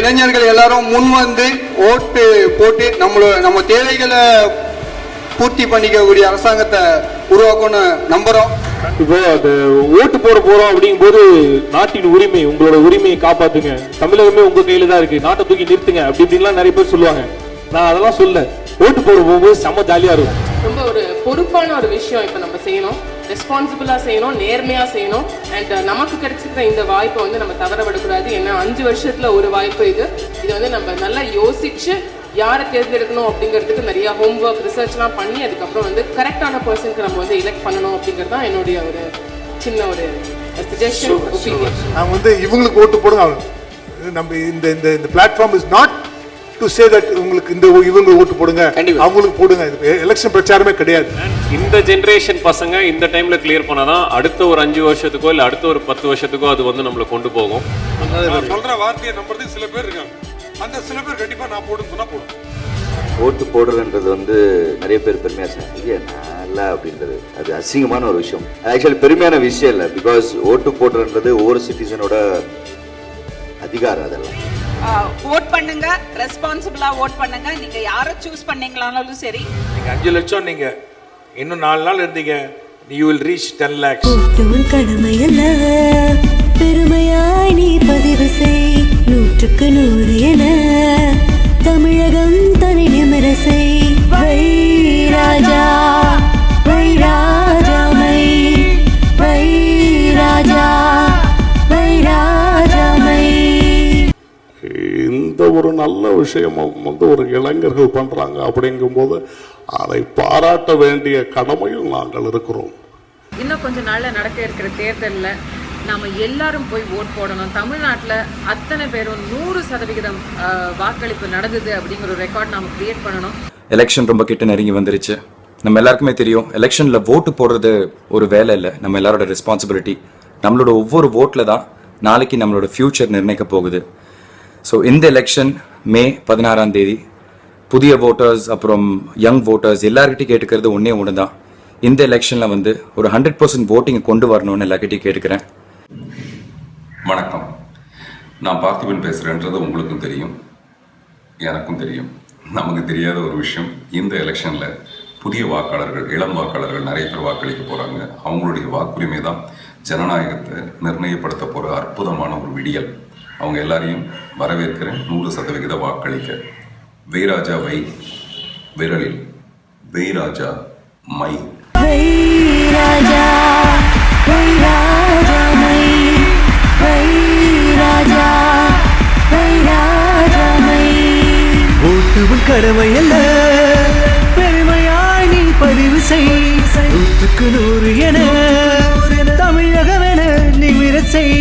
இளைஞர்கள் எல்லாரும் முன் வந்து ஓட்டு போட்டு நம்ம தேவைகளை பூர்த்தி பண்ணிக்கக்கூடிய அரசாங்கத்தை உருவாக்கணும்னு நம்புறோம். இப்போ அது ஓட்டு போறோம் அப்படிங்கும்போது நாட்டின் உரிமை, உங்களோட உரிமையை காப்பாத்துங்க, தமிழகமே உங்க கையில தான் இருக்கு, நாட்டை தூக்கி நிறுத்துங்க அப்படி இப்படின்லாம் நிறைய பேர் சொல்லுவாங்க. நான் அதெல்லாம் சொல்ல, ஓட்டு போகும்போது செம்ம ஜாலியா இருக்கும். ரொம்ப ஒரு பொறுப்பான ஒரு விஷயம் இப்போ நம்ம செய்யணும், ரெஸ்பான்சிபிளா செய்யணும், நேர்மையா செய்யணும். அண்ட் நமக்கு கிடைச்சிருக்கிற இந்த வாய்ப்பை வந்து நம்ம தவற விடக்கூடாது. ஏன்னா 5 வருஷத்துல ஒரு வாய்ப்பு இது வந்து நம்ம நல்லா யோசிச்சு யாரை தேர்ந்தெடுக்கணும் அப்படிங்கிறதுக்கு நிறைய ஹோம்ஒர்க் ரிசர்ச்லாம் பண்ணி அதுக்கப்புறம் வந்து கரெக்டான பர்சனுக்கு நம்ம வந்து எலெக்ட் பண்ணணும் அப்படிங்கிறது தான் என்னுடைய ஒரு சின்ன ஒரு சஜஷன், ஒப்பீனியன். நாங்கள் வந்து இவங்களுக்கு ஓட்டு போடுங்க. நம்ம இந்த platform is not to say that உங்களுக்கு இவங்க ஓட்டு போடுங்க அவங்களுக்கு போடுங்க, இது எலெக்ஷன் பிரச்சாரமே கிடையாது. இந்த ஜெனரேஷன் பசங்க இந்த டைம்ல கிளியர் பண்ணாதான் அடுத்த ஒரு 5 வருஷத்துக்கோ இல்ல அடுத்த ஒரு 10 வருஷத்துக்கோ அது வந்து நம்மளை கொண்டு போகும். சொல்ற வார்த்தையை நம்புறதுக்கு சில பேர் இருக்காங்க. அந்த சில பேர் கண்டிப்பா நான் போடுன்னு சொன்னா போடும். ஓட்டு போடுறதுன்றது வந்து நிறைய பேர் பெருமையா சொன்னாங்க, நல்லா அப்படின்றது அது அசிங்கமான ஒரு விஷயம். ஆக்சுவலி பெருமையான விஷயம் இல்லை. பிகாஸ் ஓட்டு போடுறதுன்றது ஒவ்வொரு சிட்டிசனோட அதிகாரம். அதெல்லாம் ஓட் பண்ணுங்க, ரெஸ்பான்சிபிளா ஓட் பண்ணுங்க. நீங்க யாரை சூஸ் பண்ணீங்களானாலும் சரி. நீங்க 5 லட்சம் நீங்க இன்னும் 4 நாள் இருந்தீங்க, you will reach 10 lakhs. ஓட்டுவன் கடமையல்ல, பெருமையாய் நீ பதிவு செய். 100க்கு 100 என தமிழகம் தனி நிமிர செய். வை ராஜா, வை ராஜா, வை ராஜா, வை ராஜா. இந்த ஒரு நல்ல விஷயமும் வந்து ஒரு இளைஞர்கள் பண்றாங்க அப்படிங்கும்போது அதை பாராட்ட வேண்டிய கடமையில் நாங்கள் இருக்கிறோம். இன்னும் கொஞ்ச நாள்ல நடக்க இருக்கிற தேர்தலில் நாம எல்லாரும் போய் ஓட் போடணும். தமிழ்நாட்டில் அத்தனை பேரும் 100% வாக்களிப்பு நடந்தது அப்படிங்கிற ஒரு ரெக்கார்ட் நாம கிரியேட் பண்ணணும். எலெக்ஷன் ரொம்ப கிட்ட நெருங்கி வந்துருச்சு. நம்ம எல்லாருக்குமே தெரியும், எலெக்ஷன்ல ஓட்டு போடுறது ஒரு வேலை இல்லை, நம்ம எல்லாரோட ரெஸ்பான்சிபிலிட்டி. நம்மளோட ஒவ்வொரு ஓட்டில் தான் நாளைக்கு நம்மளோட ஃபியூச்சர் நிர்ணயிக்க போகுது. ஸோ இந்த எலெக்ஷன் மே 16ஆம் தேதி புதிய ஓட்டர்ஸ் அப்புறம் யங் ஓட்டர்ஸ் எல்லார்கிட்டையும் கேட்டுக்கிறது ஒன்று தான். இந்த எலெக்ஷனில் வந்து ஒரு 100% ஓட்டிங்கை கொண்டு வரணும்னு எல்லார்கிட்டையும் கேட்டுக்கிறேன். வணக்கம், நான் பார்த்திபன் பேசுகிறேன்றது உங்களுக்கும் தெரியும், எனக்கும் தெரியும். நமக்கு தெரியாத ஒரு விஷயம், இந்த எலெக்ஷனில் புதிய வாக்காளர்கள், இளம் வாக்காளர்கள் நிறைய பேர் வாக்களிக்க போகிறாங்க. அவங்களுடைய வாக்குரிமை தான் ஜனநாயகத்தை நிர்ணயப்படுத்த போகிற அற்புதமான ஒரு விடியல். அவங்க எல்லாரையும் வரவேற்கிறேன் 100% வாக்களிக்க. வைராஜா வை, விரலில் வைராஜா மை. வைராஜா, வைராஜா மை, வைராஜா, வைராஜா மை. ஓட்டுவன் கடமையல்ல, பெருமையாய் நீ பதிவு செய். 100க்கு 100 என தமிழகம் என நிமிர செய்.